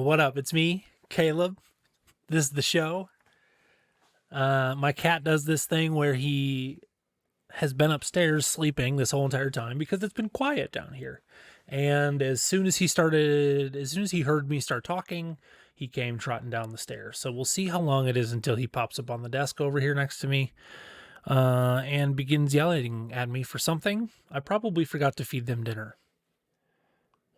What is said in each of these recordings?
What up? It's me, Caleb. This is the show. My cat does this thing where he has been upstairs sleeping this whole entire time because it's been quiet down here. And as soon as he heard me start talking, he came trotting down the stairs. So we'll see how long it is until he pops up on the desk over here next to me and begins yelling at me for something. I probably forgot to feed them dinner.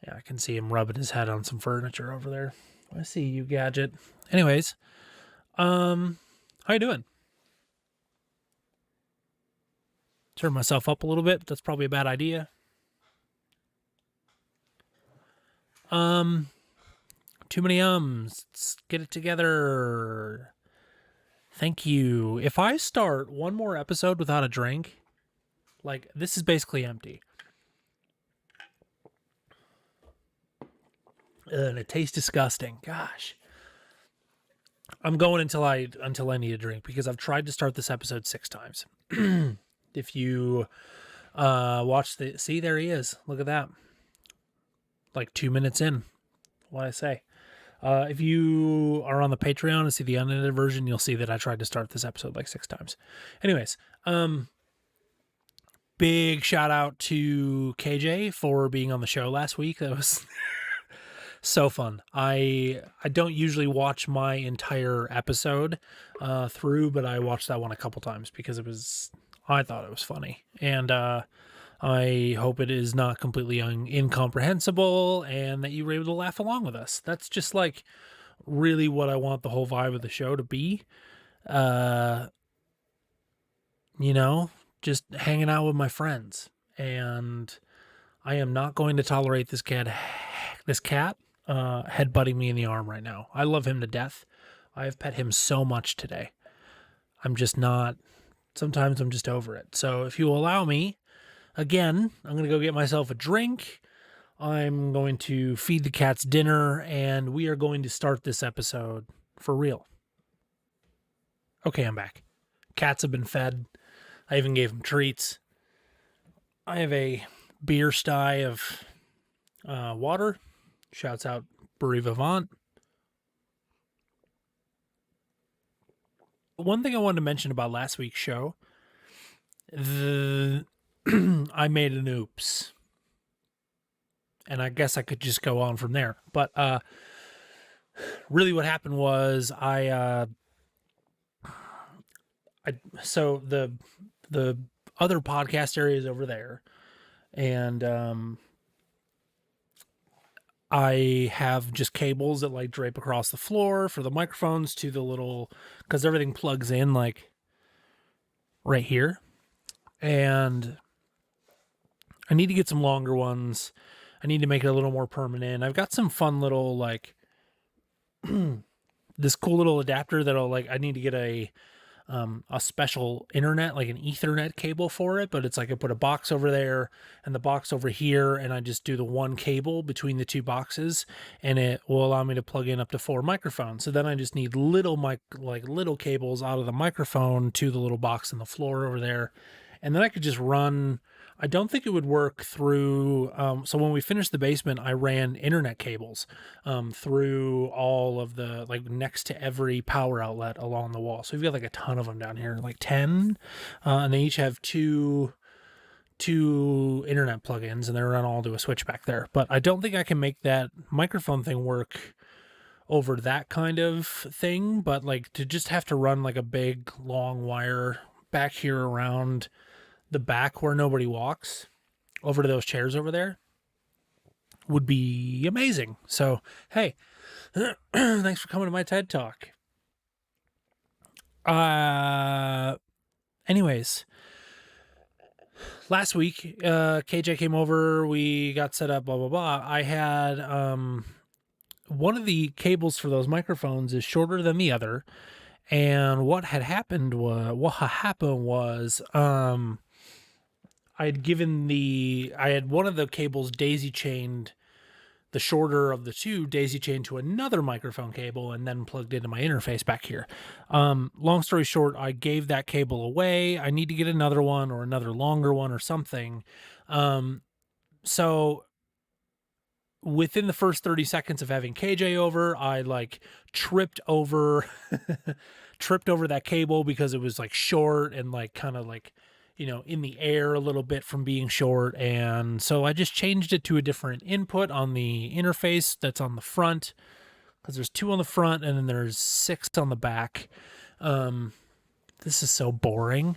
Yeah, I can see him rubbing his head on some furniture over there. I see you, Gadget. Anyways, how you doing? Turn myself up a little bit. That's probably a bad idea. Too many ums. Let's get it together. Thank you. If I start one more episode without a drink, like, this is basically empty. And it tastes disgusting. Gosh. I'm going until I need a drink because I've tried to start this episode 6 times. If you watch see, there he is. Look at that. Like 2 minutes in. What'd I say? If you are on the Patreon and see the unedited version, you'll see that I tried to start this episode like 6 times. Anyways, big shout out to KJ for being on the show last week. That was so fun. I don't usually watch my entire episode through, but I watched that one a couple times because I thought it was funny. And I hope it is not completely incomprehensible and that you were able to laugh along with us. That's just like really what I want the whole vibe of the show to be. Just hanging out with my friends. And I am not going to tolerate this cat headbutting me in the arm right now. I love him to death. I have pet him so much today. Sometimes I'm just over it. So if you allow me, again, I'm going to go get myself a drink. I'm going to feed the cats dinner, and we are going to start this episode for real. Okay, I'm back. Cats have been fed. I even gave them treats. I have a beer sty of water. Shouts out Buri Vivant. One thing I wanted to mention about last week's show, I made an oops. And I guess I could just go on from there. But really what happened was so the other podcast area is over there. And I have just cables that like drape across the floor for the microphones to the little, because everything plugs in like right here. And I need to get some longer ones. I need to make it a little more permanent. I've got some fun little like this cool little adapter that'll like, I need to get a special internet, like an Ethernet cable for it, but it's like I put a box over there and the box over here, and I just do the one cable between the two boxes, and it will allow me to plug in up to 4 microphones. So then I just need little cables out of the microphone to the little box on the floor over there, and then I could just run. I don't think it would work through, so when we finished the basement, I ran internet cables through all of the, like next to every power outlet along the wall. So we've got like a ton of them down here, like 10, and they each have two internet plugins, and they're run all to a switch back there. But I don't think I can make that microphone thing work over that kind of thing, but like to just have to run like a big long wire back here around the back where nobody walks over to those chairs over there would be amazing. So, hey, thanks for coming to my TED Talk. Anyways, last week, KJ came over, we got set up, blah, blah, blah. I had, one of the cables for those microphones is shorter than the other. And what happened was, I had one of the cables daisy chained, the shorter of the two daisy chained to another microphone cable and then plugged into my interface back here. Long story short, I gave that cable away. I need to get another one or another longer one or something. So within the first 30 seconds of having KJ over, I like tripped over that cable because it was like short and like kind of like, in the air a little bit from being short. And so I just changed it to a different input on the interface that's on the front, because there's 2 on the front and then there's 6 on the back. This is so boring.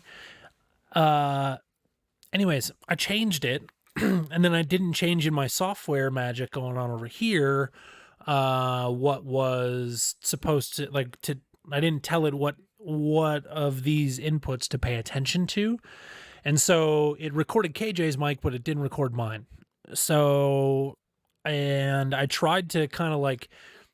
Anyways, I changed it. And then I didn't change in my software magic going on over here what was supposed to, I didn't tell it what of these inputs to pay attention to. And so it recorded KJ's mic, but it didn't record mine. So, and I tried to kind of like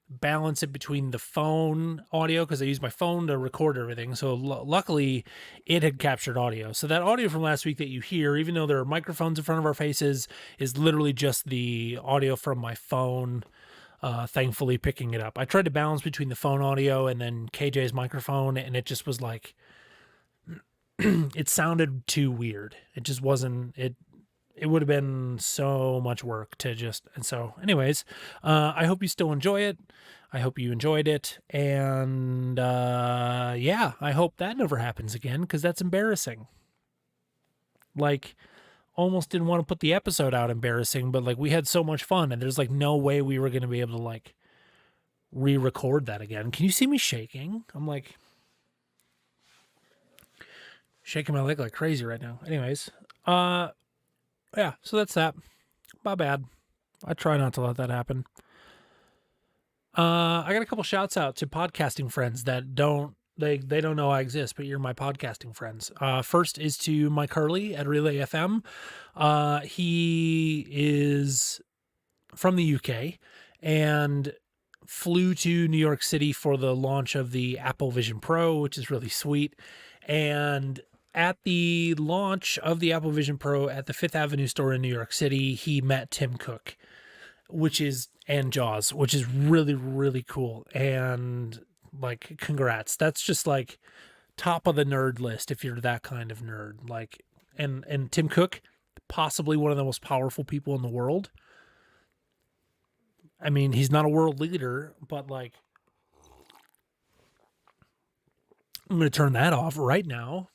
balance it between the phone audio, because I used my phone to record everything. So luckily it had captured audio. So that audio from last week that you hear, even though there are microphones in front of our faces, is literally just the audio from my phone, thankfully picking it up. I tried to balance between the phone audio and then KJ's microphone, and it just was like, it sounded too weird. It just wasn't, it would have been so much work to just, and so anyways, I hope you still enjoy it. I hope you enjoyed it. And yeah, I hope that never happens again, because that's embarrassing. Like, almost didn't want to put the episode out embarrassing, but like we had so much fun and there's like no way we were going to be able to like re-record that again. Can you see me shaking? I'm like shaking my leg like crazy right now. Anyways, yeah, so that's that. My bad. I try not to let that happen. I got a couple shouts out to podcasting friends that they don't know I exist, but you're my podcasting friends. First is to Mike Hurley at Relay FM. He is from the UK and flew to New York City for the launch of the Apple Vision Pro, which is really sweet. And at the launch of the Apple Vision Pro at the Fifth Avenue store in New York City, he met Tim Cook, and Jaws, which is really, really cool. And like, congrats. That's just like top of the nerd list if you're that kind of nerd. Like, and Tim Cook, possibly one of the most powerful people in the world. I mean, he's not a world leader, but like, I'm going to turn that off right now.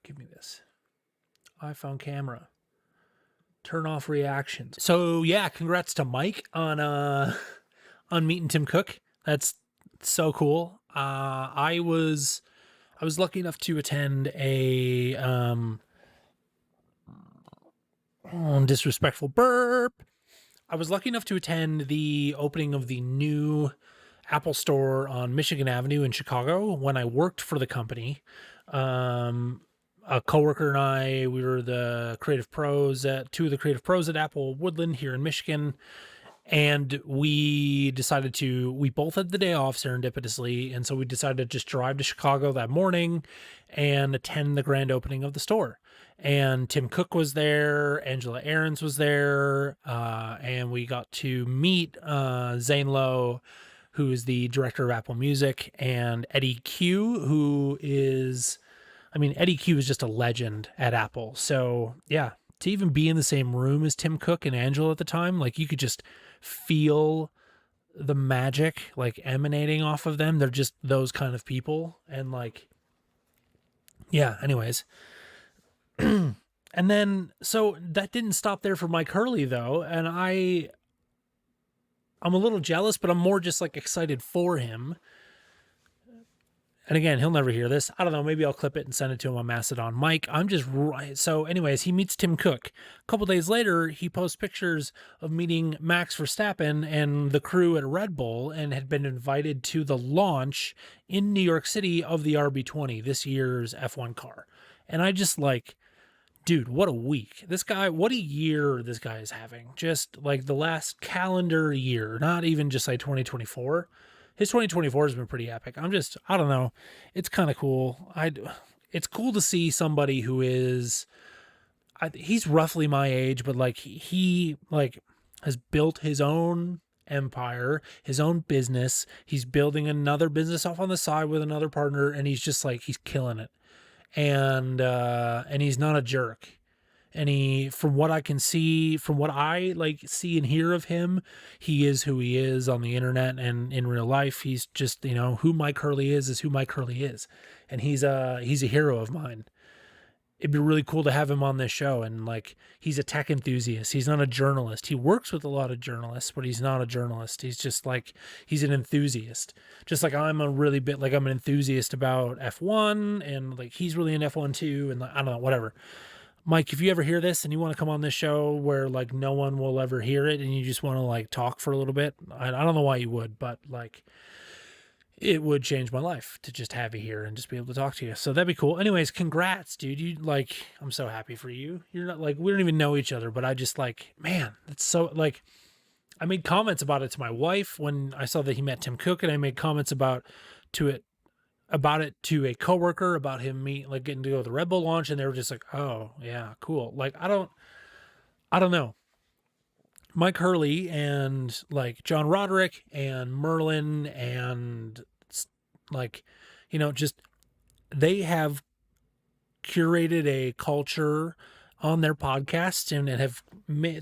Give me this iPhone camera. Turn off reactions. So yeah, congrats to Mike on meeting Tim Cook. That's so cool. I was lucky enough to attend a disrespectful burp. I was lucky enough to attend the opening of the new Apple store on Michigan Avenue in Chicago when I worked for the company. A coworker and I, we were the creative pros at two of the creative pros at Apple Woodland here in Michigan. And we both had the day off serendipitously. And so we decided to just drive to Chicago that morning and attend the grand opening of the store. And Tim Cook was there, Angela Ahrens was there, and we got to meet Zane Lowe, who is the director of Apple Music, and Eddie Q, who is... Eddie Q is just a legend at Apple. So yeah, to even be in the same room as Tim Cook and Angela at the time, like you could just feel the magic like emanating off of them. They're just those kind of people. And like, yeah, anyways. And then, so that didn't stop there for Mike Hurley though. And I'm a little jealous, but I'm more just like excited for him. And again, he'll never hear this. I don't know. Maybe I'll clip it and send it to him on Mastodon. Mike, I'm just right. So anyways, he meets Tim Cook. A couple days later, he posts pictures of meeting Max Verstappen and the crew at Red Bull and had been invited to the launch in New York City of the RB20, this year's F1 car. And I just like, dude, what a week. This guy, what a year this guy is having. Just like the last calendar year, not even just like 2024. His 2024 has been pretty epic. I don't know. It's kind of cool. It's cool to see somebody who is, he's roughly my age, but like he like has built his own empire, his own business. He's building another business off on the side with another partner, and he's just like, he's killing it. And he's not a jerk. And he, from what I can see, from what I like see and hear of him, he is who he is on the internet and in real life. He's just, you know, who Mike Hurley is who Mike Hurley is. And he's a hero of mine. It'd be really cool to have him on this show. And like, he's a tech enthusiast. He's not a journalist. He works with a lot of journalists, but he's not a journalist. He's just like, he's an enthusiast. Just like I'm an enthusiast about F1, and like he's really into F1 too. And like, I don't know, whatever. Mike, if you ever hear this and you want to come on this show where like no one will ever hear it and you just want to like talk for a little bit, I don't know why you would, but like it would change my life to just have you here and just be able to talk to you. So that'd be cool. Anyways, congrats, dude. You like, I'm so happy for you. You're not like, we don't even know each other, but I just like, man, that's so like, I made comments about it to my wife when I saw that he met Tim Cook, and I made comments about it to a coworker about him getting to go to the Red Bull launch, and they were just like, oh yeah, cool. Like I don't know. Mike Hurley and like John Roderick and Merlin and like, you know, just they have curated a culture on their podcast and have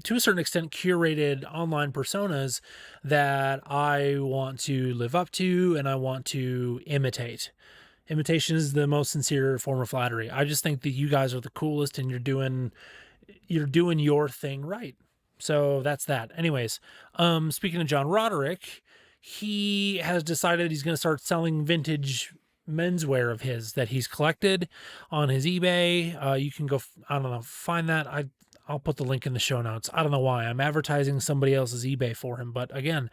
to a certain extent curated online personas that I want to live up to and I want to imitate. Imitation is the most sincere form of flattery. I just think that you guys are the coolest and you're doing your thing right. So that's that. Anyways, speaking of John Roderick, he has decided he's going to start selling vintage menswear of his that he's collected on his eBay. You can go, I don't know, find that. I'll put the link in the show notes. I don't know why I'm advertising somebody else's eBay for him, but again,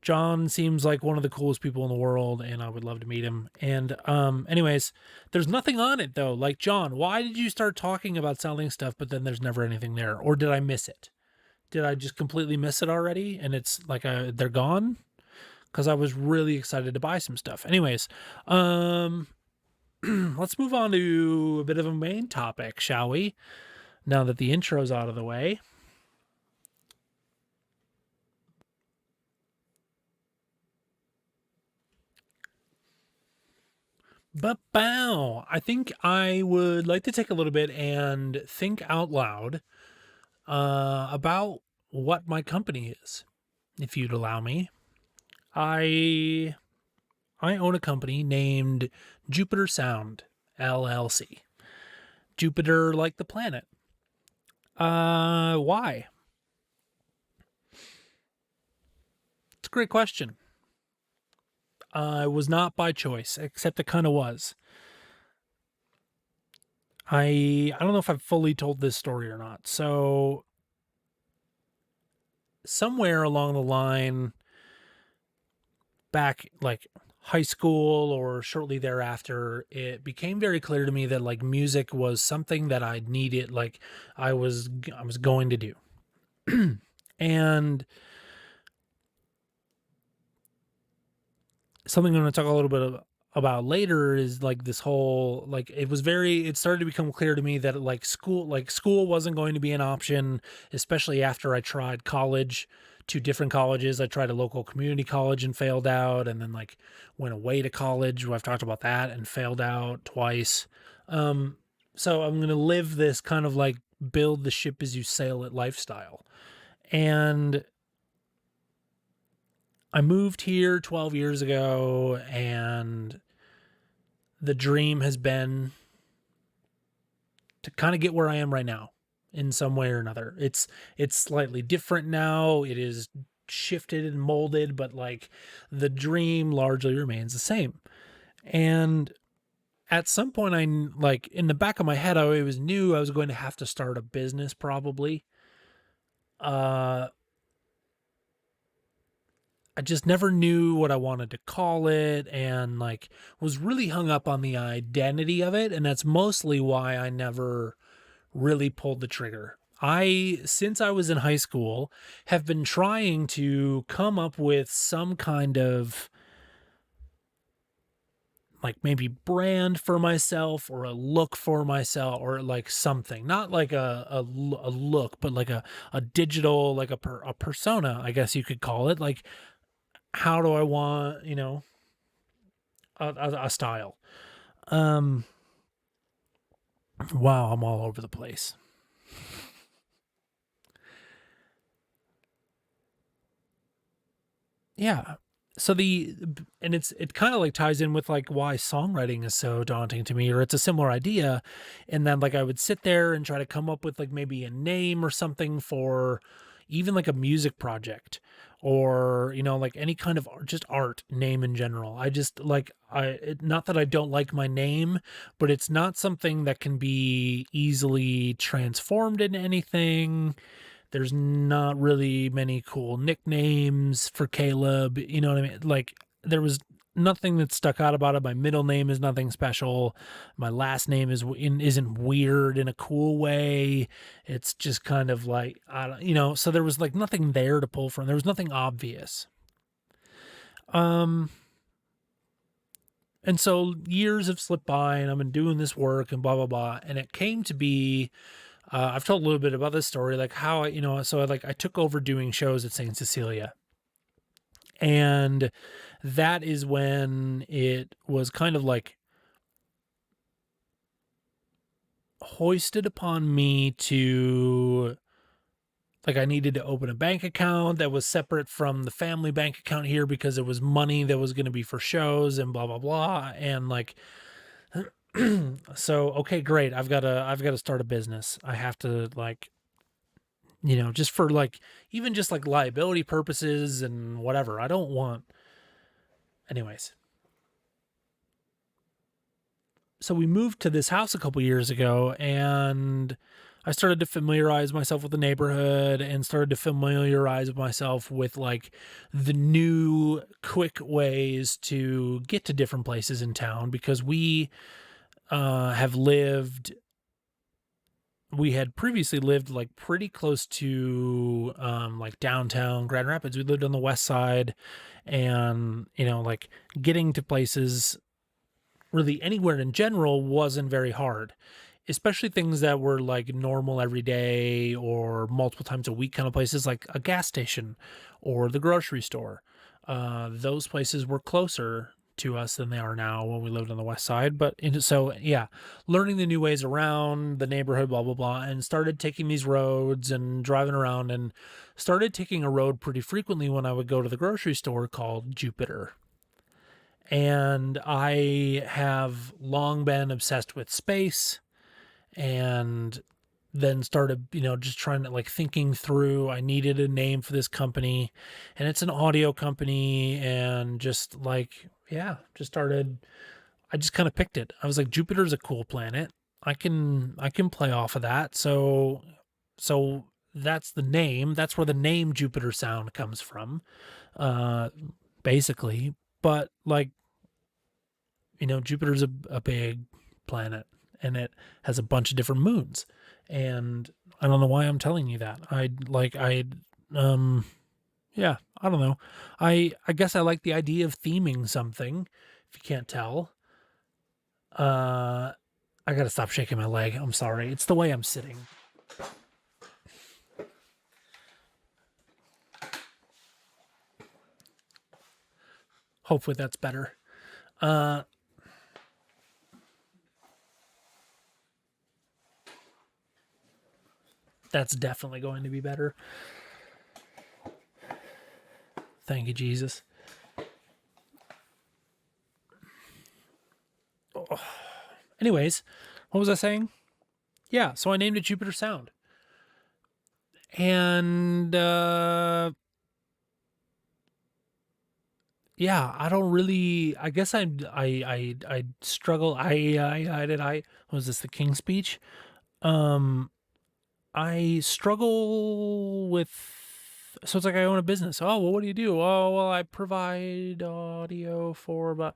John seems like one of the coolest people in the world, and I would love to meet him. And anyways, there's nothing on it though. Like, John, why did you start talking about selling stuff, but then there's never anything there? Or did I miss it? Did I just completely miss it already? And it's like they're gone? Because I was really excited to buy some stuff. Anyways, let's move on to a bit of a main topic, shall we? Now that the intro's out of the way. But bow, I think I would like to take a little bit and think out loud about what my company is, if you'd allow me. I own a company named Jupiter Sound LLC. Jupiter like the planet. Why? It's a great question. It was not by choice, except it kind of was. I don't know if I've fully told this story or not. So somewhere along the line, back like high school or shortly thereafter, it became very clear to me that like music was something that I needed, like I was going to do. And something I'm going to talk a little bit about later is like this whole, like it started to become clear to me that like school wasn't going to be an option, especially after I tried college, 2 different colleges. I tried a local community college and failed out, and then like went away to college. I've talked about that and failed out twice. So I'm going to live this kind of like build the ship as you sail it lifestyle. And I moved here 12 years ago, and the dream has been to kind of get where I am right now in some way or another. It's slightly different now. It is shifted and molded, but like the dream largely remains the same. And at some point, I like in the back of my head, I always knew I was going to have to start a business probably. I just never knew what I wanted to call it, and like was really hung up on the identity of it. And that's mostly why I never really pulled the trigger. Since I was in high school, have been trying to come up with some kind of like maybe brand for myself or a look for myself, or like something, not like a look, but like a digital, like a persona, I guess you could call it. Like, how do I want, a style? Wow, I'm all over the place. yeah. So it kind of like ties in with like why songwriting is so daunting to me, or it's a similar idea. And then like I would sit there and try to come up with like maybe a name or something for even like a music project, or like any kind of just art name in general. I just like not that I don't like my name, but it's not something that can be easily transformed into anything. There's not really many cool nicknames for Caleb. You know what I mean? Like, there was nothing that stuck out about it. My middle name is nothing special. My last name isn't weird in a cool way. It's just kind of like, I don't. So there was like nothing there to pull from. There was nothing obvious. And so years have slipped by, and I've been doing this work and blah blah blah, and it came to be. I've told a little bit about this story, like how I took over doing shows at St. Cecilia, and that is when it was kind of like hoisted upon me to, like, I needed to open a bank account that was separate from the family bank account here because it was money that was going to be for shows and blah blah blah, and like. So okay, great. I've got to start a business. I have to like, just for like, even just like liability purposes and whatever. I don't want, anyways. So we moved to this house a couple years ago, and I started to familiarize myself with the neighborhood and started to familiarize myself with like the new quick ways to get to different places in town, because we had previously lived like pretty close to like downtown Grand Rapids. We lived on the west side, and like getting to places really anywhere in general wasn't very hard, especially things that were like normal every day or multiple times a week kind of places, like a gas station or the grocery store. Those places were closer to us than they are now when we lived on the west side. But so yeah, learning the new ways around the neighborhood, blah blah blah, and started taking these roads and driving around, and started taking a road pretty frequently when I would go to the grocery store called Jupiter. And I have long been obsessed with space, and then started, just trying to like thinking through, I needed a name for this company, and it's an audio company, and just like, yeah, I just kind of picked it. I was like, Jupiter's a cool planet. I can play off of that. So that's the name. That's where the name Jupiter Sound comes from, basically. But like, Jupiter's a big planet, and it has a bunch of different moons. And I don't know why I'm telling you that. Yeah, I don't know. I guess I like the idea of theming something, if you can't tell. I gotta stop shaking my leg. I'm sorry. It's the way I'm sitting. Hopefully that's better. That's definitely going to be better. Thank you, Jesus. Oh. Anyways, what was I saying? Yeah, so I named it Jupiter Sound. And yeah, I don't really, I guess I struggle. Was this the King's Speech? I struggle with, so it's like I own a business. Oh, well, what do you do? Oh, well, I provide audio for, but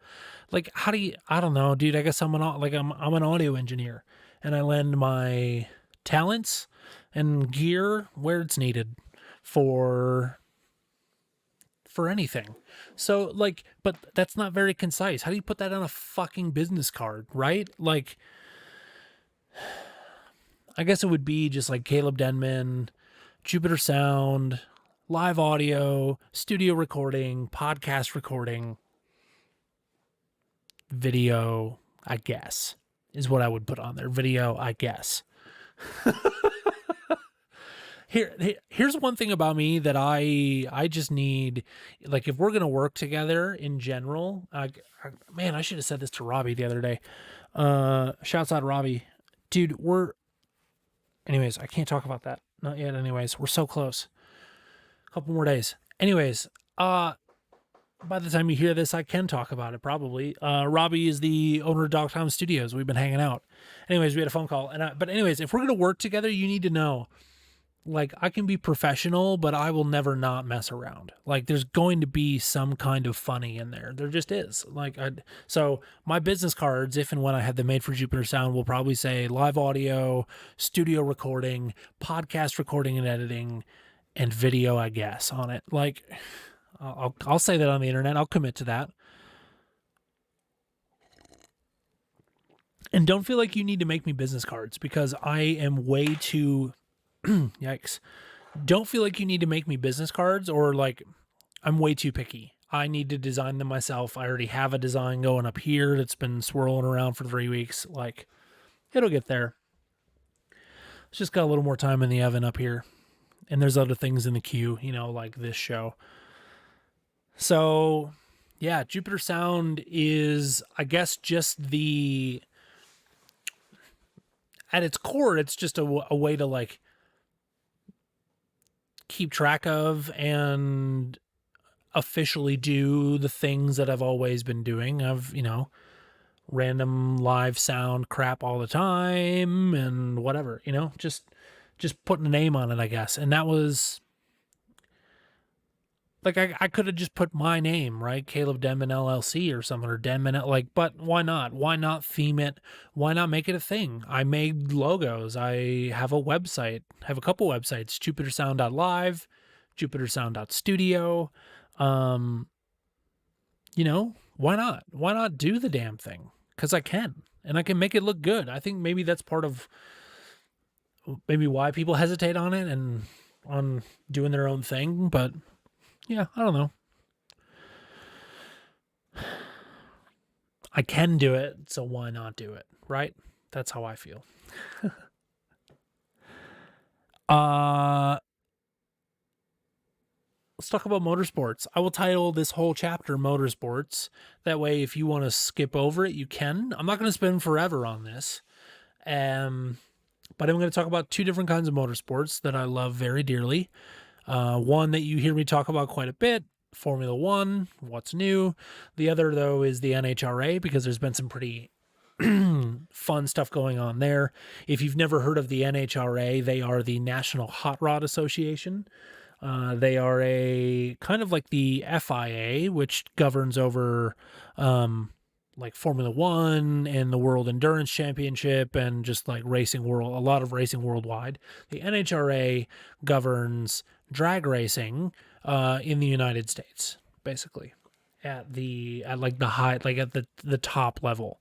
like, how do you, I don't know, dude. I guess I'm an audio engineer, and I lend my talents and gear where it's needed for anything. So like, but that's not very concise. How do you put that on a fucking business card, right? Like, I guess it would be just like Caleb Denman, Jupiter Sound, live audio, studio recording, podcast recording, video, I guess, is what I would put on there. Video, I guess. Here's one thing about me that I just need, like, if we're gonna work together in general, man, I should have said this to Robbie the other day. Shouts out Robbie, dude. Anyways, I can't talk about that. Not yet. Anyways, we're so close. A couple more days. Anyways, by the time you hear this, I can talk about it probably. Robbie is the owner of Dogtown Studios. We've been hanging out. Anyways, we had a phone call, but anyways, if we're gonna work together, you need to know, like, I can be professional, but I will never not mess around. Like, there's going to be some kind of funny in there. There just is. So my business cards, if and when I had them made for Jupiter Sound, will probably say live audio, studio recording, podcast recording and editing, and video, I guess, on it. Like, I'll say that on the internet. I'll commit to that. And don't feel like you need to make me business cards, because I am way too yikes. Don't feel like you need to make me business cards, or like I'm way too picky. I need to design them myself. I already have a design going up here that's been swirling around for 3 weeks. Like, it'll get there. It's just got a little more time in the oven up here. And there's other things in the queue, like this show. So, yeah, Jupiter Sound is, I guess, just at its core, it's just a way to, like, keep track of and officially do the things that I've always been doing. I've, random live sound crap all the time and whatever, just putting a name on it, I guess. And that was, like, I could have just put my name, right? Caleb Denman LLC or something, or Denman, but why not? Why not theme it? Why not make it a thing? I made logos. I have a website. I have a couple websites, JupiterSound.live, JupiterSound.Studio. Why not? Why not do the damn thing? Because I can, and I can make it look good. I think maybe that's part of maybe why people hesitate on it and on doing their own thing, but yeah, I don't know. I can do it, so why not do it, right? That's how I feel. Let's talk about Motorsports. I will title this whole chapter Motorsports. That way, if you want to skip over it, you can. I'm not going to spend forever on this. But I'm going to talk about two different kinds of motorsports that I love very dearly. One that you hear me talk about quite a bit, Formula One, what's new. The other, though, is the NHRA, because there's been some pretty fun stuff going on there. If you've never heard of the NHRA, they are the National Hot Rod Association. They are a kind of like the FIA, which governs over like Formula One and the World Endurance Championship and just like a lot of racing worldwide. The NHRA governs drag racing in the United States, basically, at the top level.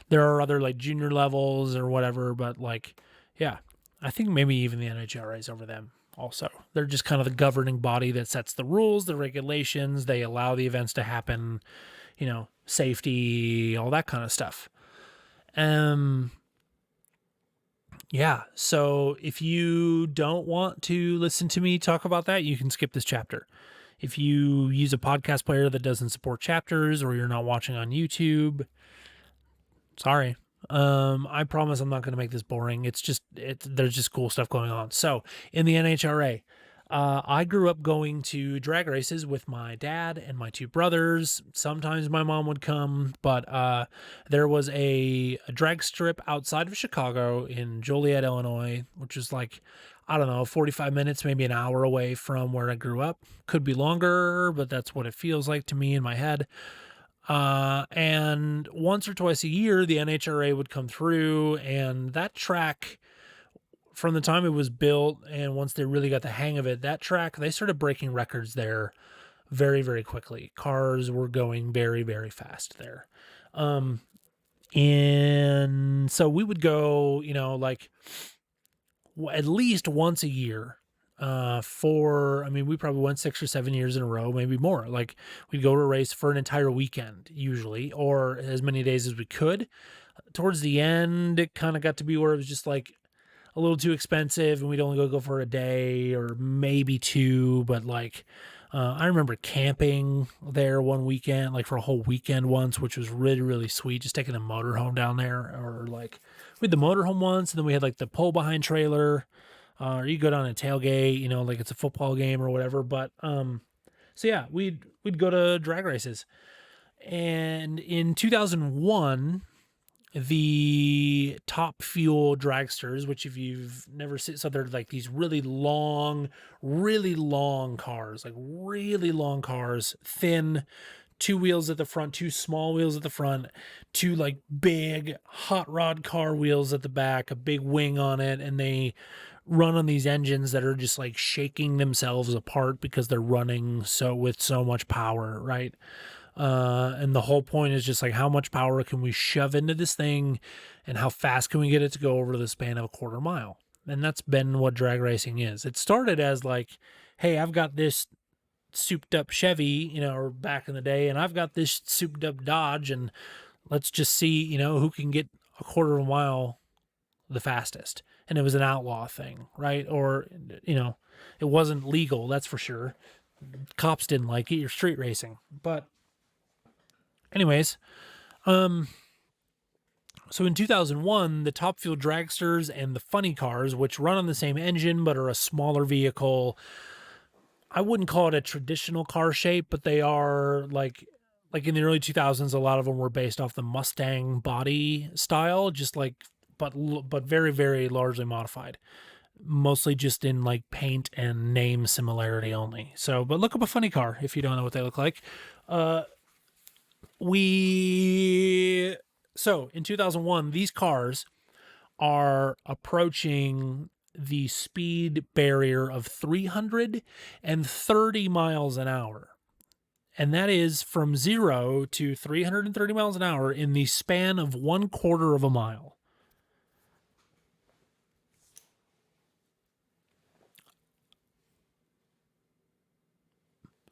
There are other like junior levels or whatever, but like, yeah, I think maybe even the NHRA is over them also. They're just kind of the governing body that sets the rules, the regulations. They allow the events to happen, safety, all that kind of stuff. Yeah, so if you don't want to listen to me talk about that, you can skip this chapter. If you use a podcast player that doesn't support chapters, or you're not watching on YouTube, sorry. I promise I'm not going to make this boring. There's just cool stuff going on. So in the NHRA, I grew up going to drag races with my dad and my two brothers. Sometimes my mom would come, but there was a drag strip outside of Chicago in Joliet, Illinois, which is like, I don't know, 45 minutes, maybe an hour away from where I grew up. Could be longer, but that's what it feels like to me in my head. And once or twice a year, the NHRA would come through, and that track, from the time it was built and once they really got the hang of it, that track, they started breaking records there very, very quickly. Cars were going very, very fast there. And so we would go, like at least once a year. We probably went 6 or 7 years in a row, maybe more. Like, we'd go to a race for an entire weekend usually, or as many days as we could. Towards the end, it kind of got to be where it was just like a little too expensive, and we'd only go for a day or maybe two. But like, I remember camping there one weekend, like for a whole weekend once, which was really, really sweet. Just taking a motorhome down there, or like we had the motorhome once, and then we had like the pull behind trailer, or you go down and tailgate, like it's a football game or whatever. But so yeah, we'd go to drag races, and in 2001. The Top Fuel dragsters, which if you've never seen, so they're like these really long cars, like really long cars, thin, two wheels at the front, two small wheels at the front, two like big hot rod car wheels at the back, a big wing on it, and they run on these engines that are just like shaking themselves apart because they're running with so much power, right? And the whole point is just like how much power can we shove into this thing and how fast can we get it to go over the span of a quarter mile? And that's been what drag racing is. It started as like, hey, I've got this souped up Chevy, or back in the day, and I've got this souped up Dodge, and let's just see, who can get a quarter of a mile the fastest. And it was an outlaw thing, right? Or, it wasn't legal, that's for sure. Cops didn't like it. You're street racing. But anyways, so in 2001, the Top Fuel dragsters and the funny cars, which run on the same engine but are a smaller vehicle, I wouldn't call it a traditional car shape, but they are like in the early 2000s, a lot of them were based off the Mustang body style, just like, but very, very largely modified. Mostly just in like paint and name similarity only. So, but look up a funny car if you don't know what they look like. So in 2001, these cars are approaching the speed barrier of 330 miles an hour. And that is from 0 to 330 miles an hour in the span of 1/4 of a mile.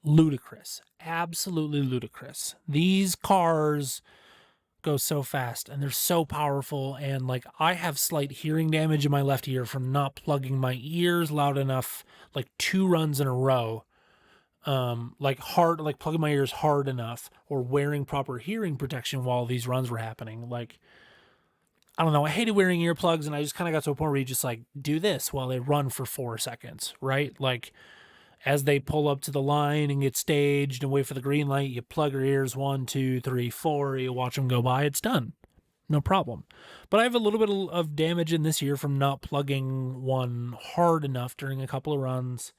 Ludicrous. Absolutely ludicrous. These cars go so fast and they're so powerful, and like I have slight hearing damage in my left ear from not plugging my ears loud enough, like 2 runs in a row. Like plugging my ears hard enough or wearing proper hearing protection while these runs were happening. Like, I don't know, I hated wearing earplugs, and I just kind of got to a point where you just like do this while they run for 4 seconds, right? Like, as they pull up to the line and get staged and wait for the green light, you plug your ears 1, 2, 3, 4, you watch them go by, it's done. No problem. But I have a little bit of damage in this ear from not plugging one hard enough during a couple of runs.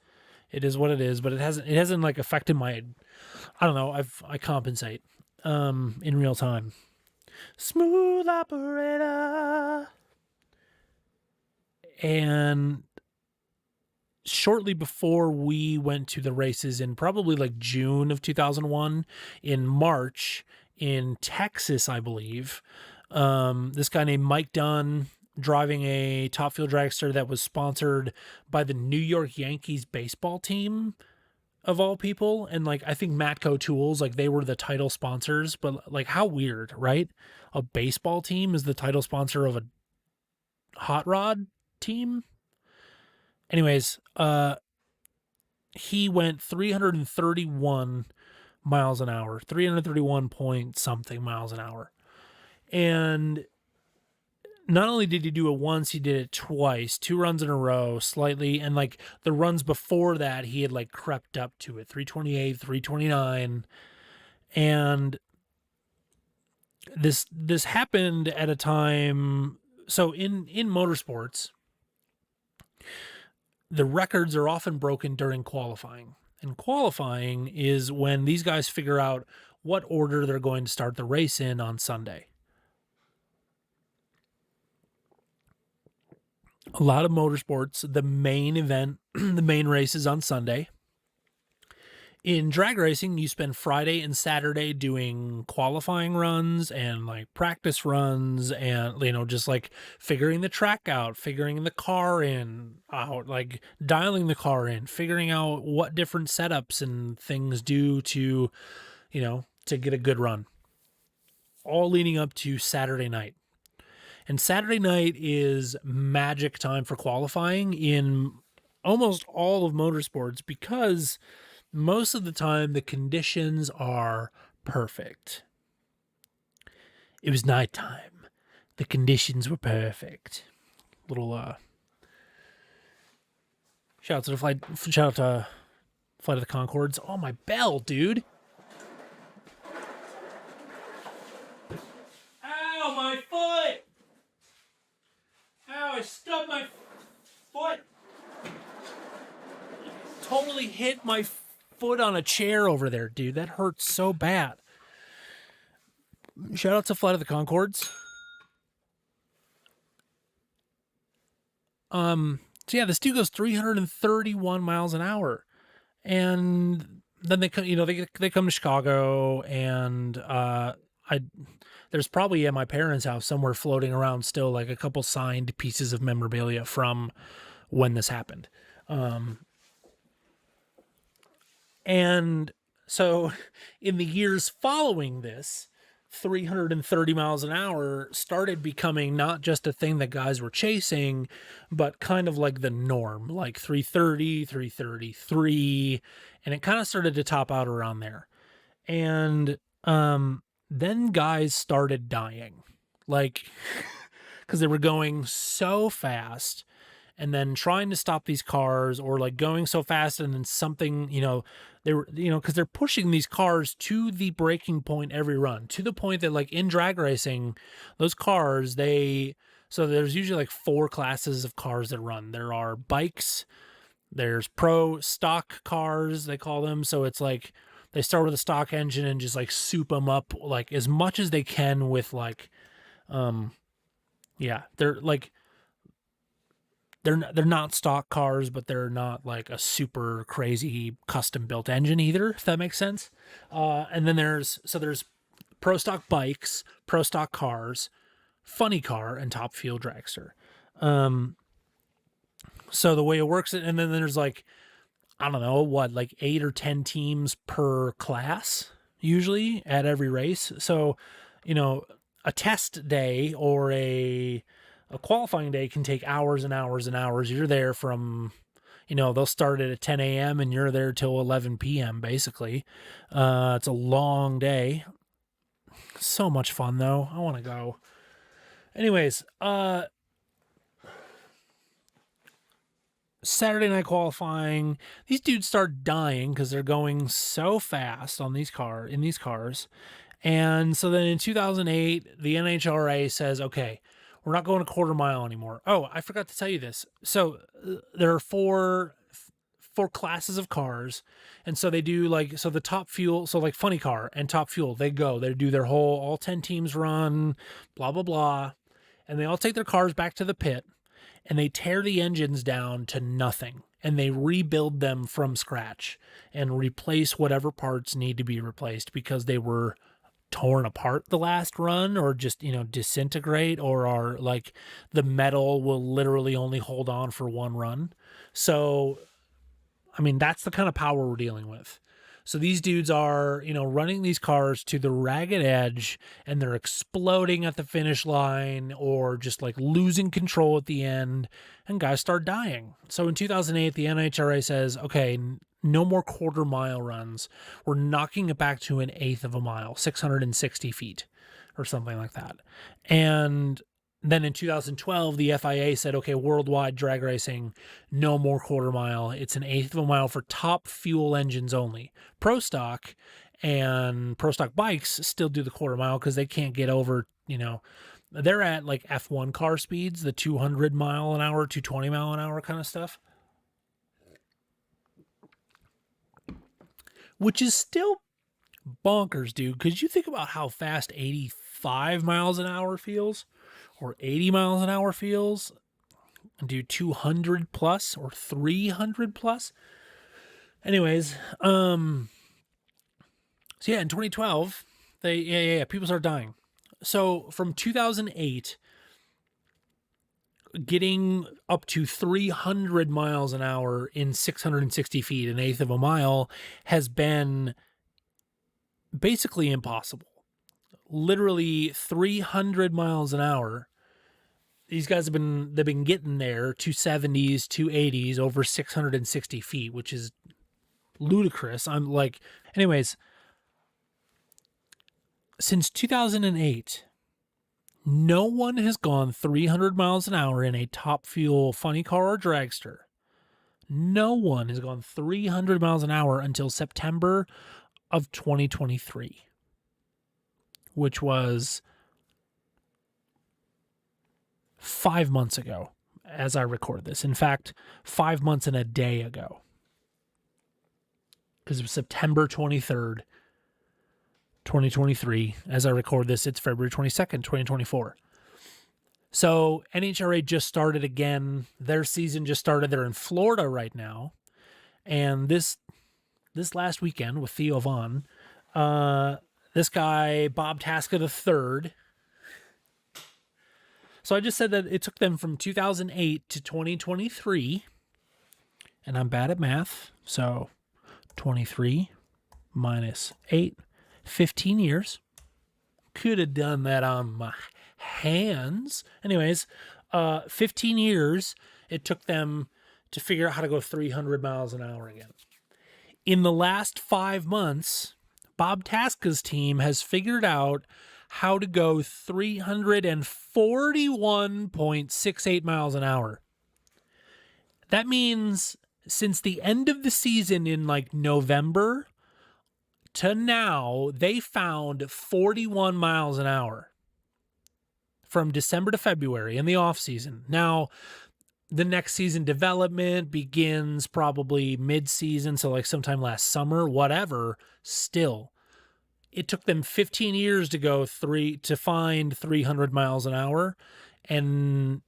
It is what it is, but it hasn't like affected my, I don't know, I compensate in real time. Smooth operator. And shortly before we went to the races in probably like June of 2001, in March in Texas, I believe, this guy named Mike Dunn driving a Top Fuel dragster that was sponsored by the New York Yankees baseball team, of all people. And like, I think Matco Tools, like they were the title sponsors, but like how weird, right? A baseball team is the title sponsor of a hot rod team. Anyways, he went 331 miles an hour, 331 point something miles an hour. And not only did he do it once, he did it twice, 2 runs in a row, slightly. And like the runs before that, he had like crept up to it, 328, 329. And this happened at a time. So in motorsports, the records are often broken during qualifying. And qualifying is when these guys figure out what order they're going to start the race in on Sunday. A lot of motorsports, the main event, the main race is on Sunday. In drag racing, you spend Friday and Saturday doing qualifying runs and like practice runs and, just like figuring the track out, figuring the car out, like dialing the car in, figuring out what different setups and things do to, to get a good run. All leading up to Saturday night. And Saturday night is magic time for qualifying in almost all of motorsports because most of the time the conditions are perfect. It was nighttime. The conditions were perfect. Little shout out to Flight of the Conchords. Oh, my bell, dude. Ow, my foot! Ow, I stubbed my foot. Totally hit my foot on a chair over there, dude. That hurts so bad. Shout out to Flight of the Conchords. So yeah, this dude goes 331 miles an hour, and then they come, they come to Chicago, and there's probably at my parents' house somewhere floating around still like a couple signed pieces of memorabilia from when this happened. And so in the years following this, 330 miles an hour started becoming not just a thing that guys were chasing, but kind of like the norm, like 330, 333, and it kind of started to top out around there. And then guys started dying, like, because they were going so fast, and then trying to stop these cars, or like going so fast and then something, they were, because they're pushing these cars to the breaking point every run, to the point that like in drag racing, those cars, so there's usually like 4 classes of cars that run. There are bikes, there's pro stock cars, they call them. So it's like they start with a stock engine and just like soup them up like as much as they can with like, they're like, they're not stock cars, but they're not like a super crazy custom built engine either, if that makes sense. And then there's pro stock bikes, pro stock cars, funny car, and top fuel dragster. So the way it works, and then there's like, I don't know what, like 8 or 10 teams per class usually at every race. So, a test day or a qualifying day can take hours and hours and hours. You're there from, they'll start at 10 a.m. and you're there till 11 p.m. basically. It's a long day. So much fun though. I want to go. Anyways, Saturday night qualifying, these dudes start dying because they're going so fast in these cars. And so then in 2008, the NHRA says, okay, we're not going a quarter mile anymore. Oh, I forgot to tell you this. So there are four classes of cars. And so they do the top fuel, so like funny car and top fuel, they do their all 10 teams run, blah, blah, blah. And they all take their cars back to the pit and they tear the engines down to nothing. And they rebuild them from scratch and replace whatever parts need to be replaced because they were torn apart the last run, or just disintegrate, or are like the metal will literally only hold on for one run. So I mean, that's the kind of power we're dealing with. So these dudes are running these cars to the ragged edge, and they're exploding at the finish line or just like losing control at the end, and guys start dying. So in 2008 the NHRA says, okay, no more quarter mile runs. We're knocking it back to an eighth of a mile, 660 feet or something like that. And then in 2012, the FIA said, okay, worldwide drag racing, no more quarter mile. It's an eighth of a mile for top fuel engines only. Pro stock and pro stock bikes still do the quarter mile because they can't get over, they're at like F1 car speeds, the 200 mile an hour, 220 mile an hour kind of stuff. Which is still bonkers, dude, because you think about how fast 85 miles an hour feels, or 80 miles an hour feels, and do 200 plus or 300 plus. Anyways, so yeah, in 2012, people start dying. So from 2008, getting up to 300 miles an hour in 660 feet, an eighth of a mile, has been basically impossible. Literally 300 miles an hour these guys they've been getting there, 270s, 280s, over 660 feet, which is ludicrous. I'm like, anyways, since 2008, no one has gone 300 miles an hour in a top fuel funny car or dragster. No one has gone 300 miles an hour until September of 2023, which was 5 months ago as I record this. In fact, 5 months and a day ago. Because it was September 23rd, 2023. As I record this, it's February 22nd, 2024. So NHRA just started again. Their season just started. They're in Florida right now. And this last weekend with Theo Vaughn, this guy, Bob Tasca III. So I just said that it took them from 2008 to 2023. And I'm bad at math. So 23 minus 8, 15 years. Could have done that on my hands. Anyways, 15 years it took them to figure out how to go 300 miles an hour again. In the last 5 months, Bob Tasca's team has figured out how to go 341.68 miles an hour. That means since the end of the season in like November to now, they found 41 miles an hour from December to February in the off season. Now, the next season development begins probably mid-season, so like sometime last summer, whatever. Still, it took them 15 years to find 300 miles an hour, and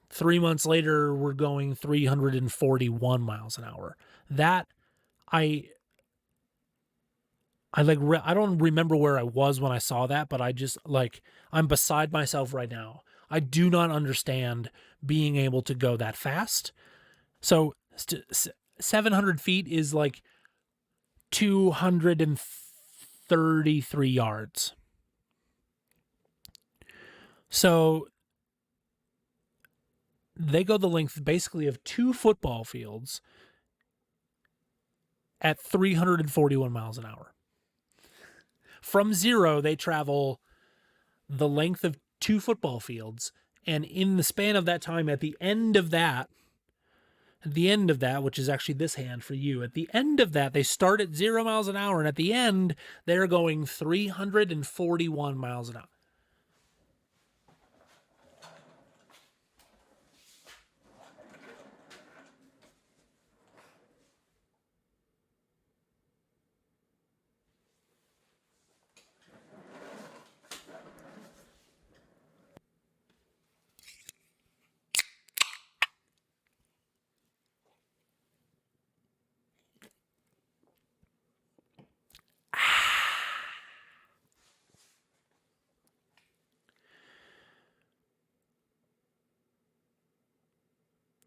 3 months later, we're going 341 miles an hour. That I don't remember where I was when I saw that, but I'm beside myself right now. I do not understand being able to go that fast. So 700 feet is like 233 yards. So they go the length basically of 2 football fields at 341 miles an hour. From zero, they travel the length of 2 football fields, and in the span of that time, at the end of that, which is actually this hand for you, at the end of that, they start at 0 miles an hour, and at the end, they're going 341 miles an hour.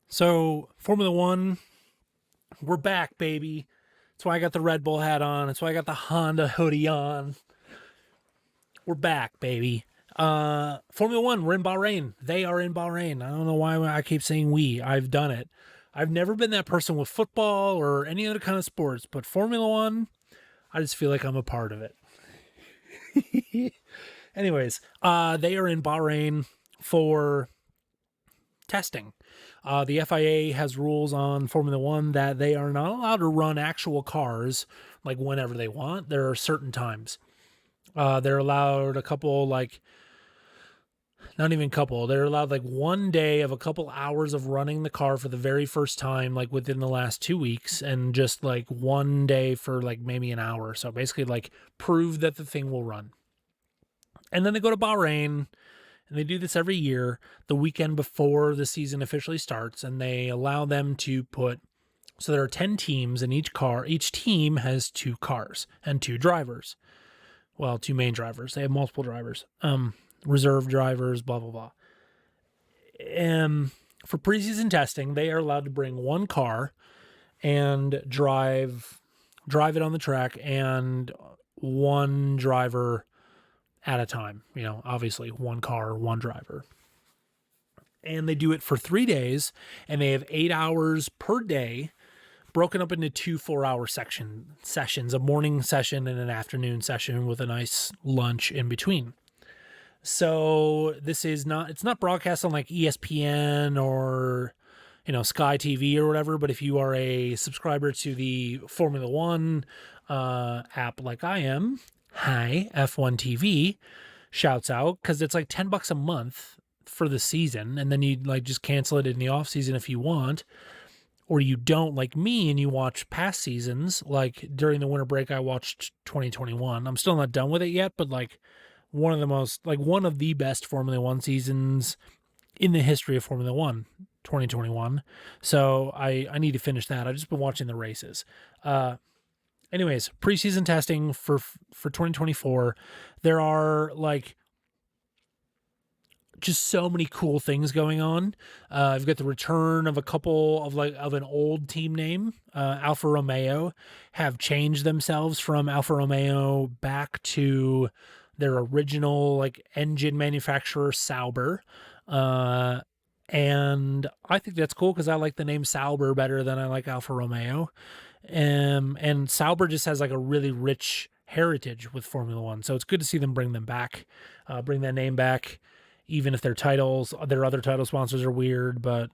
So, Formula One, we're back, baby. That's why I got the Red Bull hat on. That's why I got the Honda hoodie on. We're back, baby. Formula One, we're in Bahrain. They are in Bahrain. I don't know why I keep saying we. I've done it. I've never been that person with football or any other kind of sports, but Formula One, I just feel like I'm a part of it. Anyways, they are in Bahrain for testing. The FIA has rules on Formula One that they are not allowed to run actual cars like whenever they want. There are certain times. They're allowed a couple, not even couple. They're allowed like 1 day of a couple hours of running the car for the very first time, like within the last 2 weeks, and just like 1 day for like maybe an hour. So basically like prove that the thing will run. And then they go to Bahrain, and they do this every year, the weekend before the season officially starts, and they allow them to so there are 10 teams in each car. Each team has 2 cars and 2 drivers. Well, 2 main drivers. They have multiple drivers. Reserve drivers, blah, blah, blah. For preseason testing, they are allowed to bring 1 car and drive it on the track, and 1 driver at a time. Obviously 1 car, 1 driver. and they do it for 3 days, and they have 8 hours per day, broken up into 2 4-hour sessions, a morning session and an afternoon session with a nice lunch in between. So it's not broadcast on like ESPN or, Sky TV or whatever, but if you are a subscriber to the Formula One app like I am, hi, F1 TV, shouts out, because it's like $10 a month for the season, and then you like just cancel it in the off season if you want, or you don't, like me, and you watch past seasons. Like during the winter break, I watched 2021. I'm still not done with it yet, but like one of the best Formula One seasons in the history of Formula One, 2021. So I need to finish that. I've just been watching the races. Anyways, preseason testing for 2024. There are like just so many cool things going on. I've got the return of a couple of an old team name. Alfa Romeo have changed themselves from Alfa Romeo back to their original like engine manufacturer, Sauber. And I think that's cool because I like the name Sauber better than I like Alfa Romeo. And Sauber just has like a really rich heritage with Formula One. So it's good to see them bring that name back. Even if their other title sponsors are weird, but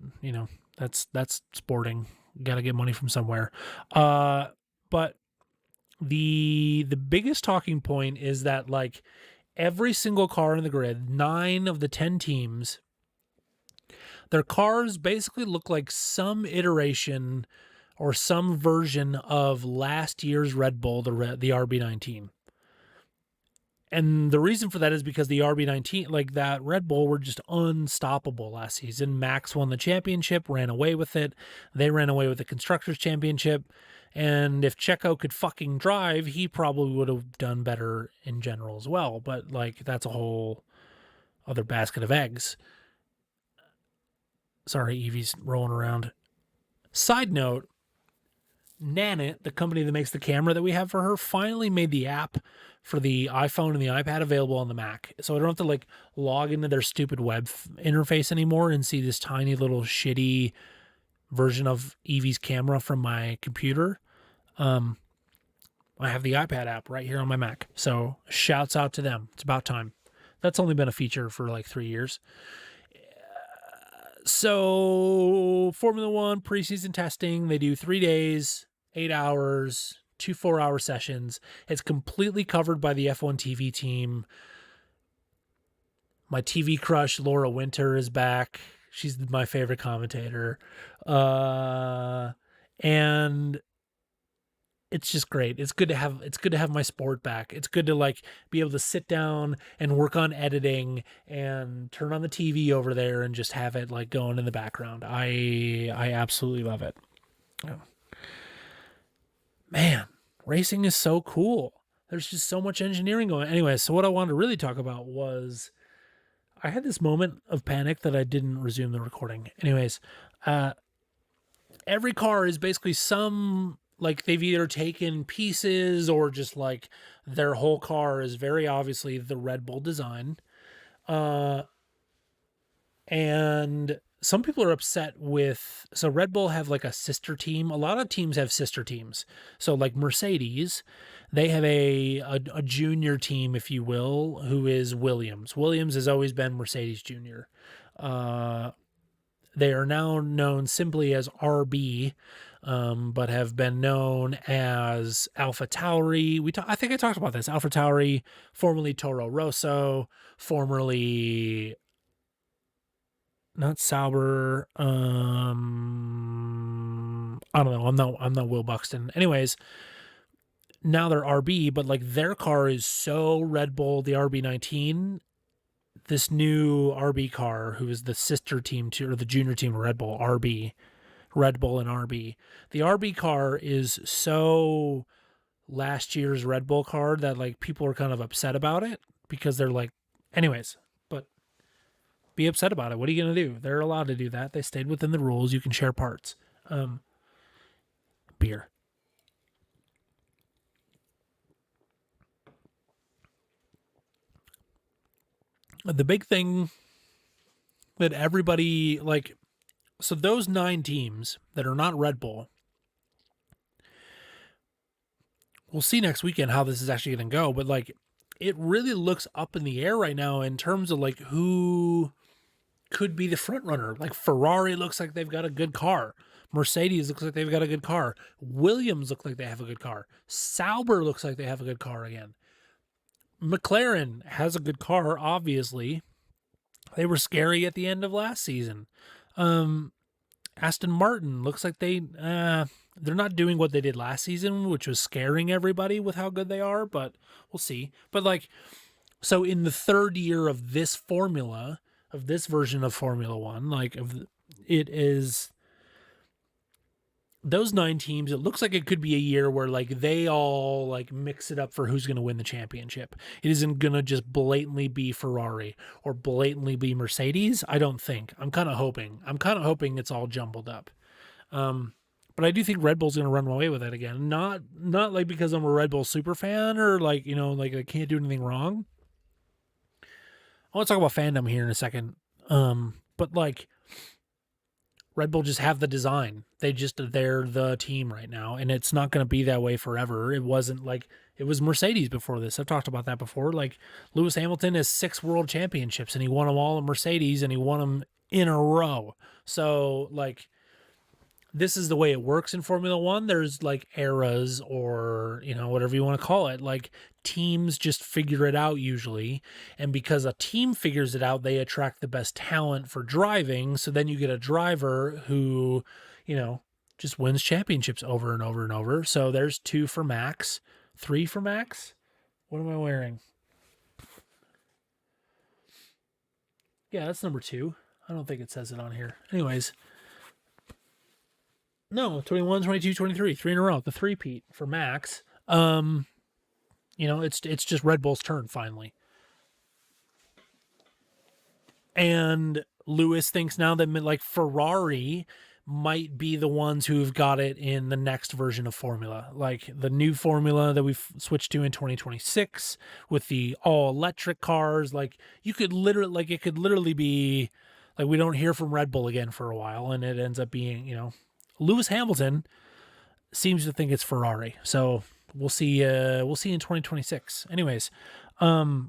that's sporting. Got to get money from somewhere. But the biggest talking point is that like every single car in the grid, 9 of the 10 teams, their cars basically look like some iteration or some version of last year's Red Bull, the RB19. And the reason for that is because the RB19, like that Red Bull, were just unstoppable last season. Max won the championship, ran away with it. They ran away with the Constructors' Championship. And if Checo could fucking drive, he probably would have done better in general as well. But, like, that's a whole other basket of eggs. Sorry, Evie's rolling around. Side note, Nanit, the company that makes the camera that we have for her, finally made the app for the iPhone and the iPad available on the Mac. So I don't have to like log into their stupid web interface anymore and see this tiny little shitty version of Evie's camera from my computer. I have the iPad app right here on my Mac. So shouts out to them. It's about time. That's only been a feature for like 3 years. So Formula One preseason testing, they do 3 days, 8 hours, 2 4-hour sessions. It's completely covered by the F1 TV team. My TV crush, Laura Winter, is back. She's my favorite commentator. And it's just great. It's good to have my sport back. It's good to like be able to sit down and work on editing and turn on the TV over there and just have it like going in the background. I absolutely love it. Oh. Man, racing is so cool. There's just so much engineering going on. Anyway, so what I wanted to really talk about was I had this moment of panic that I didn't resume the recording. Anyways, every car is basically like they've either taken pieces or just like their whole car is very obviously the Red Bull design. And some people are upset so Red Bull have like a sister team. A lot of teams have sister teams. So like Mercedes, they have a junior team, if you will, who is Williams. Williams has always been Mercedes Junior. They are now known simply as RB, but have been known as Alpha Tauri. I think I talked about this. Alpha Tauri, formerly Toro Rosso, formerly not Sauber. I don't know. I'm not Will Buxton. Anyways, now they're RB, but like their car is so Red Bull, the RB19. This new RB car, who is the sister team to, or the junior team of Red Bull, Red Bull and RB. The RB car is so last year's Red Bull car that like people are kind of upset about it because they're like, anyways, but be upset about it. What are you going to do? They're allowed to do that. They stayed within the rules. You can share parts. Beer. The big thing that everybody, like, so those 9 teams that are not Red Bull, we'll see next weekend how this is actually going to go, but like, it really looks up in the air right now in terms of like who could be the front runner. Like Ferrari looks like they've got a good car. Mercedes looks like they've got a good car. Williams looks like they have a good car. Sauber looks like they have a good car again. McLaren has a good car, obviously. They were scary at the end of last season. Aston Martin looks like they're not doing what they did last season, which was scaring everybody with how good they are, but we'll see. But like, so in the 3rd year of this formula, of this version of Formula One, like it is those 9 teams. It looks like it could be a year where like they all like mix it up for who's going to win the championship. It isn't going to just blatantly be Ferrari or blatantly be Mercedes. I don't think. I'm kind of hoping it's all jumbled up. But I do think Red Bull's going to run away with it again. Not like because I'm a Red Bull super fan or like, you know, like I can't do anything wrong. I want to talk about fandom here in a second. But like Red Bull just have the design. They're the team right now, and it's not going to be that way forever. It wasn't like it was Mercedes before this. I've talked about that before. Like Lewis Hamilton has 6 world championships, and he won them all in Mercedes, and he won them in a row. So like, this is the way it works in Formula One. There's like eras or, you know, whatever you want to call it. Like teams just figure it out usually. And because a team figures it out, they attract the best talent for driving. So then you get a driver who, you know, just wins championships over and over and over. So there's 2 for Max, 3 for Max. What am I wearing? Yeah, that's number 2. I don't think it says it on here. Anyways. No, 21, 22, 23, 3 in a row. The 3-peat for Max. You know, it's just Red Bull's turn finally. And Lewis thinks now that like Ferrari might be the ones who've got it in the next version of Formula. Like the new Formula that we've switched to in 2026 with the all electric cars. Like it could literally be like we don't hear from Red Bull again for a while, and it ends up being, you know, Lewis Hamilton seems to think it's Ferrari. So we'll see in 2026. Anyways, the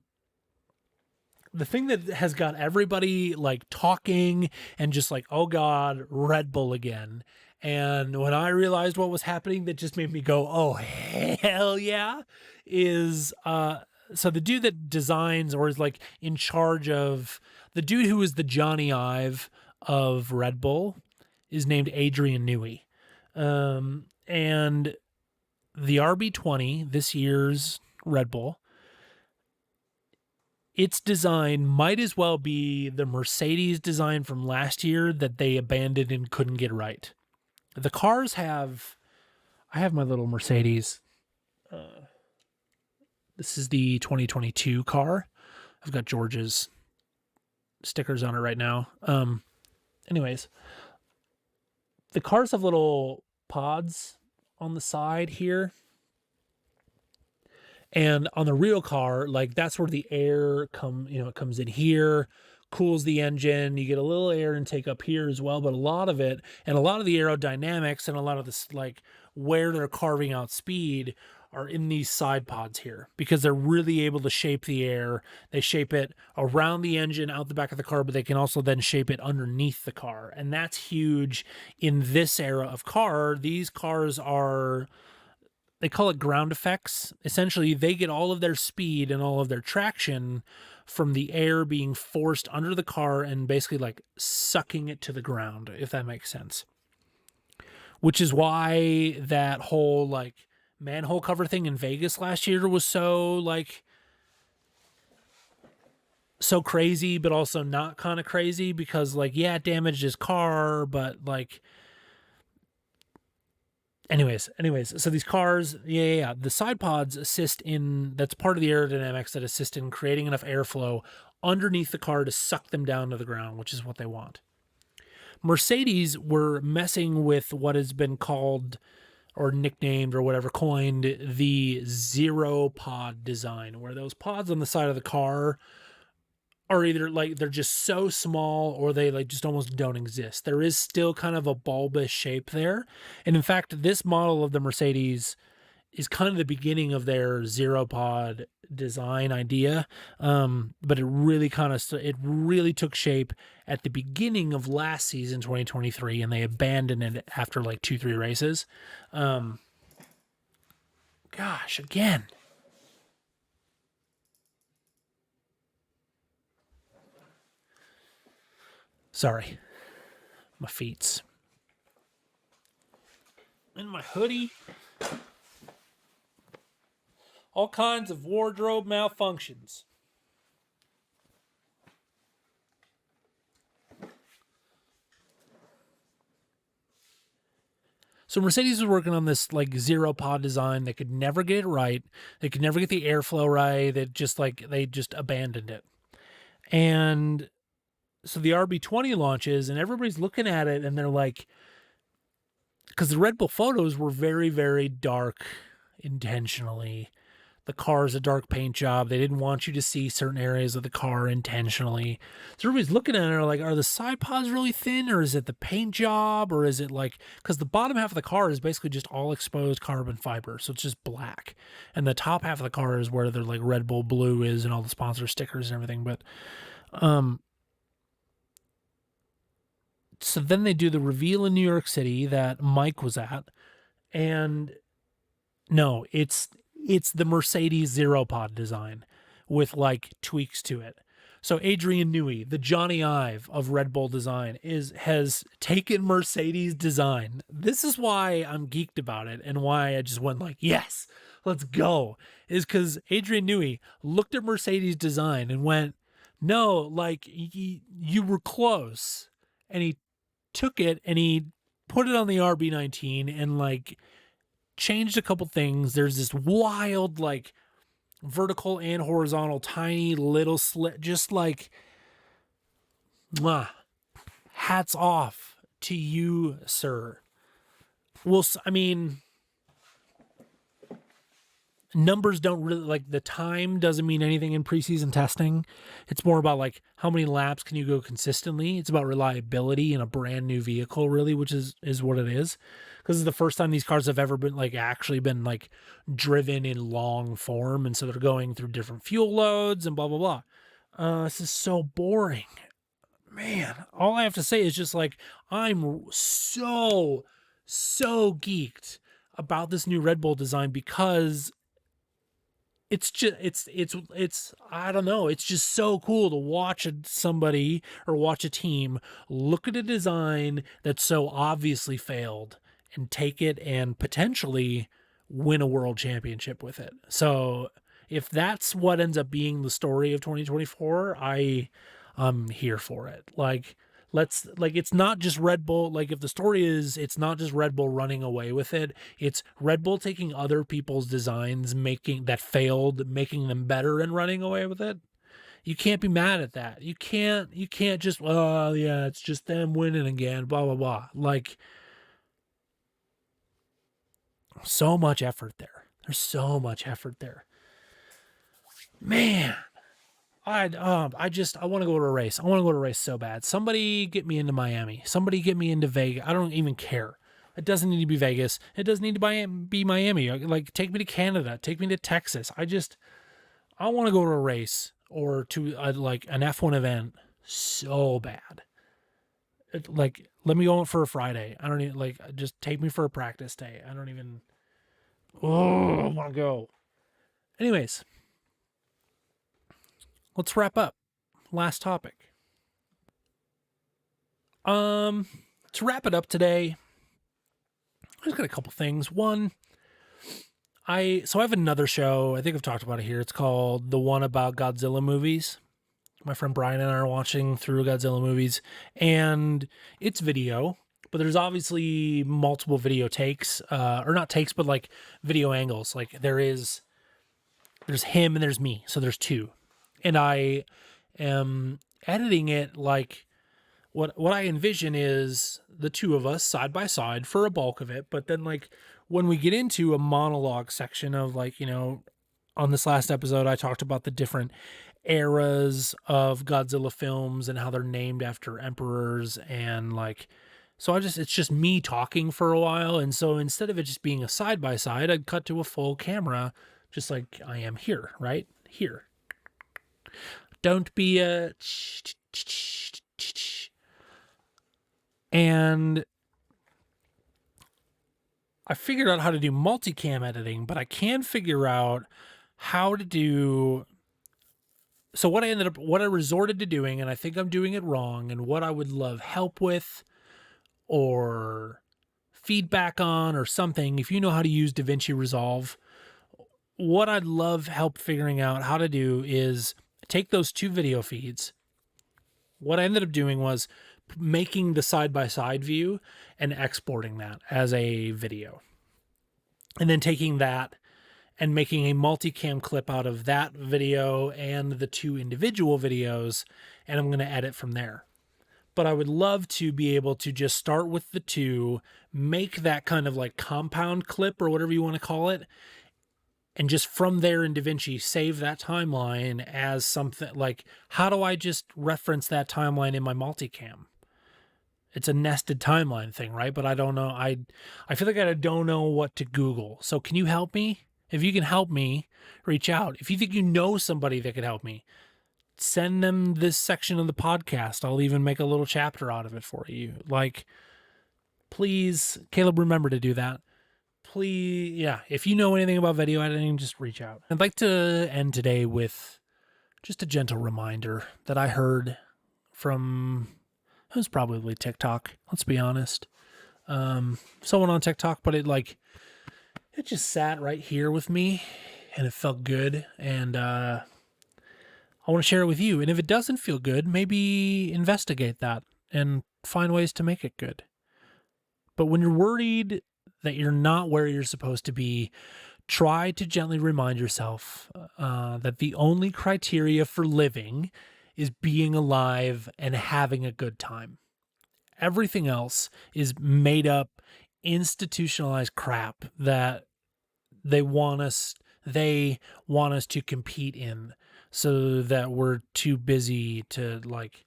thing that has got everybody like talking and just like, oh God, Red Bull again. And when I realized what was happening, that just made me go, oh, hell yeah, is so the dude that designs or is like in charge of the dude who is the Johnny Ive of Red Bull is named Adrian Newey. And the RB20, this year's Red Bull, its design might as well be the Mercedes design from last year that they abandoned and couldn't get right. The cars have... I have my little Mercedes. This is the 2022 car. I've got George's stickers on it right now. Anyways... The cars have little pods on the side here. And on the real car, like that's where the air comes in here, cools the engine. You get a little air intake up here as well, but a lot of the aerodynamics and a lot of this, like where they're carving out speed are in these side pods here because they're really able to shape the air. They shape it around the engine, out the back of the car, but they can also then shape it underneath the car. And that's huge in this era of car. These cars they call it ground effects. Essentially, they get all of their speed and all of their traction from the air being forced under the car and basically like sucking it to the ground, if that makes sense. Which is why that whole like manhole cover thing in Vegas last year was so crazy, but also not kind of crazy because like, yeah, it damaged his car, but like, anyways, so these cars, the side pods that's part of the aerodynamics that assist in creating enough airflow underneath the car to suck them down to the ground, which is what they want. Mercedes were messing with what has been called or nicknamed or whatever, coined the zero pod design, where those pods on the side of the car are either like they're just so small or they like just almost don't exist. There is still kind of a bulbous shape there. And in fact, this model of the Mercedes is kind of the beginning of their zero pod design idea. But it really it really took shape at the beginning of last season, 2023, and they abandoned it after like 2-3 races. Gosh, again. Sorry. My feet's in my hoodie. All kinds of wardrobe malfunctions. So Mercedes was working on this like zero pod design. They could never get it right. They could never get the airflow right. They just abandoned it. And so the RB20 launches, and everybody's looking at it, and they're like, because the Red Bull photos were very, very dark intentionally. The car is a dark paint job. They didn't want you to see certain areas of the car intentionally. So everybody's looking at it like, are the side pods really thin, or is it the paint job, or is it like, because the bottom half of the car is basically just all exposed carbon fiber, so it's just black. And the top half of the car is where the like Red Bull blue is and all the sponsor stickers and everything. But so then they do the reveal in New York City that Mike was at, and no, it's the Mercedes zero pod design with like tweaks to it. So Adrian Newey, the Johnny Ive of Red Bull design, has taken Mercedes design. This is why I'm geeked about it and why I just went like, yes, let's go. Is because Adrian Newey looked at Mercedes design and went, no, like you were close. And he took it and he put it on the RB19 and like changed a couple things. There's this wild like vertical and horizontal tiny little slit, just like hats off to you, sir. Well, I mean, numbers don't really, like, the time doesn't mean anything in preseason testing. It's more about like how many laps can you go consistently. It's about reliability in a brand new vehicle, really, which is what it is. Because it's the first time these cars have ever been like actually been like driven in long form, and so they're going through different fuel loads and blah blah blah. This is so boring, man. All I have to say is just like, I'm so geeked about this new Red Bull design because it's just it's I don't know, it's just so cool to watch somebody or watch a team look at a design that so obviously failed and take it and potentially win a world championship with it. So if that's what ends up being the story of 2024, I'm here for it. Like, it's not just Red Bull. Like, if the story is, it's not just Red Bull running away with it, it's Red Bull taking other people's designs, making them better and running away with it. You can't be mad at that. You can't just, oh yeah, it's just them winning again, blah, blah, blah. Like, so much effort there. There's so much effort there. Man. I want to go to a race. I want to go to a race so bad. Somebody get me into Miami. Somebody get me into Vegas. I don't even care. It doesn't need to be Vegas. It doesn't need to be Miami. Like, take me to Canada. Take me to Texas. I want to go to a race or to like an F1 event so bad. Let me go for a Friday. I don't even just take me for a practice day. I want to go. Anyways. Let's wrap up. Last topic. To wrap it up today, I just got a couple things. One, I have another show. I think I've talked about it here. It's called The One About Godzilla Movies. My friend Brian and I are watching through Godzilla movies, and it's video, but there's obviously multiple video takes, or not takes, but like video angles. Like there's him and there's me, so there's two. And I am editing it like what I envision is the two of us side by side for a bulk of it. But then like when we get into a monologue section of like, on this last episode, I talked about the different eras of Godzilla films and how they're named after emperors, and like, so it's just me talking for a while. And so instead of it just being a side by side, I'd cut to a full camera, just like I am here, right here. Don't be a, and I figured out how to do multicam editing, but I can figure out how to do. So what I resorted to doing, and I think I'm doing it wrong, and what I would love help with or feedback on or something, if you know how to use DaVinci Resolve, what I'd love help figuring out how to do is take those two video feeds. What I ended up doing was making the side-by-side view and exporting that as a video. And then taking that and making a multicam clip out of that video and the two individual videos, and I'm going to edit from there. But I would love to be able to just start with the two, make that kind of like compound clip or whatever you want to call it, and just from there in DaVinci, save that timeline as something like, how do I just reference that timeline in my multicam? It's a nested timeline thing, right? But I don't know. I feel like I don't know what to Google. So can you help me? If you can help me, reach out. If you think you know somebody that could help me, send them this section of the podcast. I'll even make a little chapter out of it for you. Like, please, Caleb, remember to do that. Please, yeah, if you know anything about video editing, just reach out. I'd like to end today with just a gentle reminder that I heard from, it was probably TikTok, let's be honest. Someone on TikTok, but it just sat right here with me and it felt good. And I want to share it with you. And if it doesn't feel good, maybe investigate that and find ways to make it good. But when you're worried that you're not where you're supposed to be, try to gently remind yourself that the only criteria for living is being alive and having a good time. Everything else is made up, institutionalized crap that they want us to compete in, so that we're too busy to like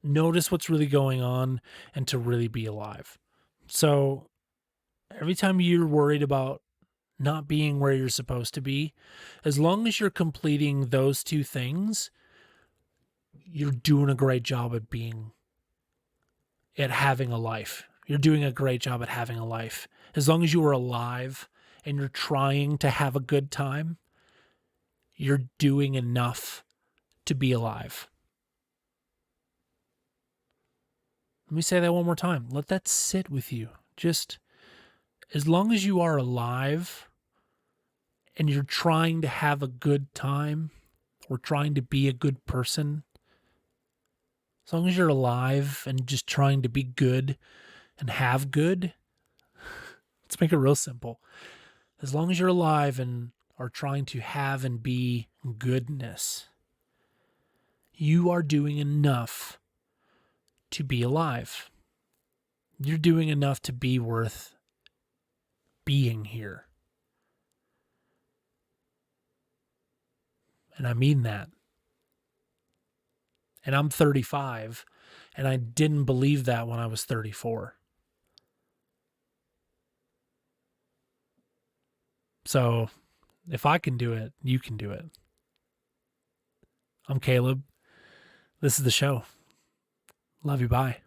notice what's really going on and to really be alive. So every time you're worried about not being where you're supposed to be, as long as you're completing those two things, you're doing a great job at having a life. You're doing a great job at having a life. As long as you are alive and you're trying to have a good time, you're doing enough to be alive. Let me say that one more time. Let that sit with you. Just as long as you are alive and you're trying to have a good time or trying to be a good person, as long as you're alive and just trying to be good and have good, let's make it real simple. As long as you're alive and are trying to have and be goodness, you are doing enough to be alive. You're doing enough to be worth being here. And I mean that. And I'm 35, and I didn't believe that when I was 34. So if I can do it, you can do it. I'm Caleb. This is the show. Love you. Bye.